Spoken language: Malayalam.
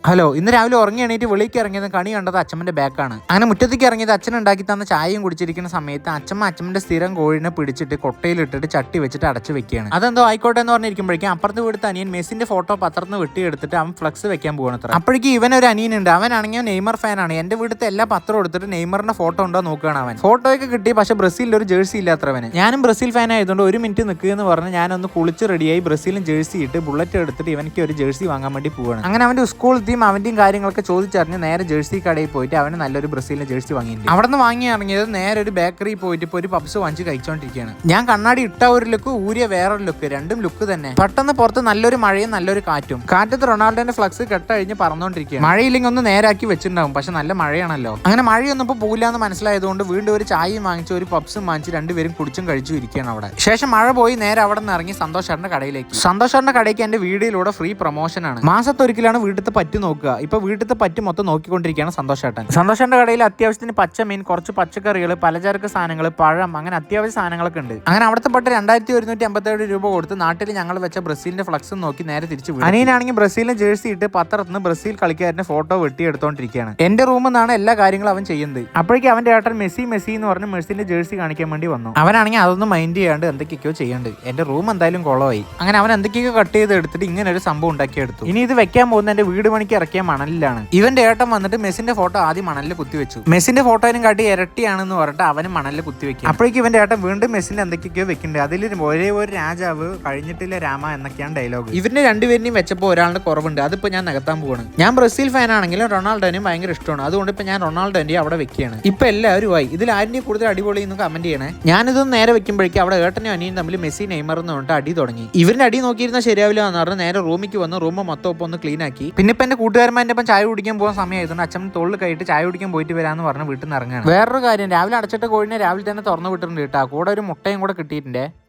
ഹലോ, ഇന്ന് രാവിലെ ഉറങ്ങി എണീറ്റ് വെളിക്ക് ഇറങ്ങിയത് കണി കണ്ടത് അച്ഛമ്മന്റെ ബാക്കാണ്. അങ്ങനെ മുറ്റത്തേക്ക് ഇറങ്ങിയത് അച്ഛൻ ഉണ്ടാക്കി തന്ന ചായയും കുടിച്ചിരിക്കുന്ന സമയത്ത് അച്ഛമ്മന്റെ സ്ഥിരം കോഴിനെ പിടിച്ചിട്ട് കൊട്ടയിലിട്ടിട്ട് ചട്ടി വെച്ചിട്ട് അടച്ചു വെക്കുകയാണ്. അതെന്തോ ആയിക്കോട്ടെ എന്ന് പറഞ്ഞിരിക്കുമ്പോഴേക്കും അപ്പുറത്ത് വീടുത്ത അനിയൻ മെസ്സിന്റെ ഫോട്ടോ പത്രത്തിന് വെട്ടിയെടുത്തിട്ട് അവൻ ഫ്ലക്സ് വെക്കാൻ പോകണത്ര. അപ്പോഴേക്കും ഇവനൊരു അനിയനുണ്ട്. അവനാണെങ്കിൽ നെയ്മർ ഫാനാണ്. എന്റെ വീട്ടിലത്തെ എല്ലാ പത്രം എടുത്തിട്ട് നെയ്മറിന്റെ ഫോട്ടോ ഉണ്ടോ നോക്കുകയാണ് അവൻ. ഫോട്ടോയൊക്കെ കിട്ടി, പക്ഷെ ബ്രസീലിൽ ഒരു ജേഴ്സി ഇല്ലാത്തവന്. ഞാനും ബ്രസീൽ ഫാൻ ആയതുകൊണ്ട് ഒരു മിനിറ്റ് നിൽക്കുക എന്ന് പറഞ്ഞ് ഞാനൊന്ന് കുളിച്ച് റെഡിയായി ബ്രസീലും ജേഴ്സി ഇട്ട് ബുള്ളറ്റ് എടുത്തിട്ട് ഇവനിക്ക് ഒരു ജേഴ്സി വാങ്ങാൻ വേണ്ടി പോവാണ്. അങ്ങനെ അവന്റെ സ്കൂൾ അവന്റെയും കാര്യങ്ങളൊക്കെ ചോദിച്ചറിഞ്ഞ് നേരെ ജേഴ്സി കടയിൽ പോയിട്ട് അവന് നല്ലൊരു ബ്രസീലിന്റെ ജേഴ്സി വാങ്ങിയിട്ടുണ്ട്. അവിടെ നിന്ന് വാങ്ങി ഇറങ്ങിയത് നേരെ ഒരു ബേക്കറി പോയിട്ട് ഇപ്പോൾ ഒരു പപ്സ് വാങ്ങിച്ച് കഴിച്ചോണ്ടിരിക്കുകയാണ്. ഞാൻ കണ്ണാടി ഇട്ട ഒരു ലുക്ക്, ഊരിയ വേറൊരു ലുക്ക്, രണ്ടും ലുക്ക് തന്നെ. പെട്ടെന്ന് പുറത്ത് നല്ലൊരു മഴയും നല്ലൊരു കാറ്റും. കാറ്റത്ത് റൊണാൾഡോന്റെ ഫ്ലക്സ് കെട്ടഴിഞ്ഞ് പറന്നുകൊണ്ടിരിക്കുകയാണ്. മഴയില്ലെങ്കിൽ ഒന്ന് നേരാക്കി വെച്ചിട്ടുണ്ടാവും, പക്ഷെ നല്ല മഴയാണല്ലോ. അങ്ങനെ മഴയൊന്നും ഇപ്പോൾ പോയില്ലാന്ന് മനസ്സിലായതുകൊണ്ട് വീണ്ടും ഒരു ചായയും വാങ്ങിച്ച് ഒരു പപ്സും വാങ്ങിച്ച് രണ്ടുപേരും കുടിച്ചും കഴിച്ചു ഇരിക്കുകയാണ് അവിടെ. ശേഷം മഴ പോയി നേരെ അവിടെ നിന്ന് ഇറങ്ങി സന്തോഷേട്ടന്റെ കടയിലേക്ക്. സന്തോഷേട്ടന്റെ കടയ്ക്ക് എന്റെ വീഡിയോയിലൂടെ ഫ്രീ പ്രൊമോഷനാണ്. മാസത്തൊരിക്കലാണ് വീട്ടിലത്തെ പറ്റ് നോക്കുക. ഇപ്പൊ വീട്ടിലത്തെ പറ്റ് മൊത്തം നോക്കിക്കൊണ്ടിരിക്കുകയാണ് സന്തോഷേട്ടൻ. സന്തോഷേട്ടന്റെ കടയിൽ അത്യാവശ്യത്തിന് പച്ചമീൻ, കുറച്ച് പച്ചക്കറികൾ, പലചരക്ക് സാധനങ്ങൾ, പഴം, അങ്ങനെ അത്യാവശ്യ സാധനങ്ങളൊക്കെ ഉണ്ട്. അങ്ങനെ അവിടുത്തെ പട്ട് 2157 രൂപ കൊടുത്ത് നാട്ടിൽ ഞങ്ങൾ വെച്ച ബ്രസീലിന്റെ ഫ്ലക്സ് നോക്കി നേരെ തിരിച്ചു പോയി. അനിയനാണെങ്കിൽ ബ്രസീലിന്റെ ജേഴ്സി ഇട്ട് പത്രത്തിന് ബ്രസീൽ കളിക്കാരന്റെ ഫോട്ടോ വെട്ടിയെടുത്തോണ്ടിരിക്കുകയാണ്. എന്റെ റൂമിൽ നിന്നാണ് എല്ലാ കാര്യങ്ങളും അവൻ ചെയ്യുന്നത്. അപ്പോഴേക്കും അവന്റെ ഏട്ടൻ മെസ്സി എന്ന് പറഞ്ഞ് മെസ്സിന്റെ ജേഴ്സി കാണിക്കാൻ വേണ്ടി വന്നു. അവനാണെങ്കിൽ അതൊന്നും മൈൻഡ് ചെയ്യാണ്ട് എന്തൊക്കെയോ ചെയ്യേണ്ടത്. എന്റെ റൂം എന്തായാലും കൊളമായി. അങ്ങനെ അവൻ എന്തൊക്കെയോ കട്ട് ചെയ്ത് എടുത്തിട്ട് ഇങ്ങനെ ഒരു സംഭവം ഉണ്ടാക്കിയെടുത്തു. ഇനി ഇത് വെക്കാൻ പോകുന്ന എന്റെ വീട് പണിക്ക് ഇറക്കിയ മണലിലാണ്. ഇവന്റെ ഏട്ടൻ വന്നിട്ട് മെസ്സിന്റെ ഫോട്ടോ ആദ്യം മണലിൽ കുത്തിവെച്ചു. മെസ്സിന്റെ ഫോട്ടോയിലും കാട്ടി ഇരട്ടിയാണെന്ന് പറഞ്ഞിട്ട് അവന് മണലിൽ കുത്തിവെക്കും. അപ്പോഴേക്കും ഇവന്റെ ഏട്ടൻ വീണ്ടും മെസ്സിന്റെ എന്തൊക്കെയോ വെക്കുന്നുണ്ട്. അതിൽ ഒരേ ഒരു രാജാവ് കഴിഞ്ഞിട്ടില്ല രാമ എന്നൊക്കെയാണ് ഡയലോഗ്. ഇവരുടെ രണ്ടുപേരിനെയും വെച്ചപ്പോൾ ഒരാളുടെ കുറവുണ്ട്. അതിപ്പോ ഞാൻ നികത്താൻ പോവാണ്. ഞാൻ ബ്രസീൽ ഫാൻ ആണെങ്കിലും റൊണാൾഡോനെയും ഭയങ്കര ഇഷ്ടമാണ്. അതുകൊണ്ട് ഇപ്പൊ ഞാൻ റൊണാൾഡോന്റെ അവിടെ വെക്കുകയാണ്. ഇപ്പൊ എല്ലാവരും ആയി ഇതിൽ ആരിന്റെ കൂടുതൽ അടിപൊളി എന്ന് കമന്റ് ചെയ്യണേ. ഞാനിതൊന്ന് നേരെ വെക്കുമ്പോഴേക്കും അവിടെ ഏട്ടനും അനിയും തമ്മിൽ മെസ്സി നെയ്മർ എന്ന് പറഞ്ഞിട്ട് അടി തുടങ്ങി. ഇവരുടെ അടി നോക്കിയിരുന്ന ശരിയാവില്ല എന്ന് പറഞ്ഞ് നേരെ റൂമിക്ക് വന്ന് റൂം മൊത്തം ഒപ്പം ഒന്ന് ക്ലീൻ ആക്കി. പിന്നെ ഇപ്പൊ എന്റെ കൂട്ടുകാരന്മാരുടെ ഒപ്പം ചായ കുടിക്കാൻ പോകാൻ സമയമായതുകൊണ്ട് അച്ഛൻ തോളിൽ കൈയിട്ട് ചായ കുടിക്കാൻ പോയിട്ട് വരാന്ന് പറഞ്ഞ് വീട്ടിൽ നിന്ന് ഇറങ്ങാണ്. വേറൊരു കാര്യം, രാവിലെ അടച്ചിട്ട കോഴിനെ രാവിലെ തന്നെ തുറന്നു വിട്ടിട്ടുണ്ട് കേട്ടോ. കൂടെ ഒരു മുട്ടയും കൂടെ കിട്ടിയിട്ടുണ്ട്.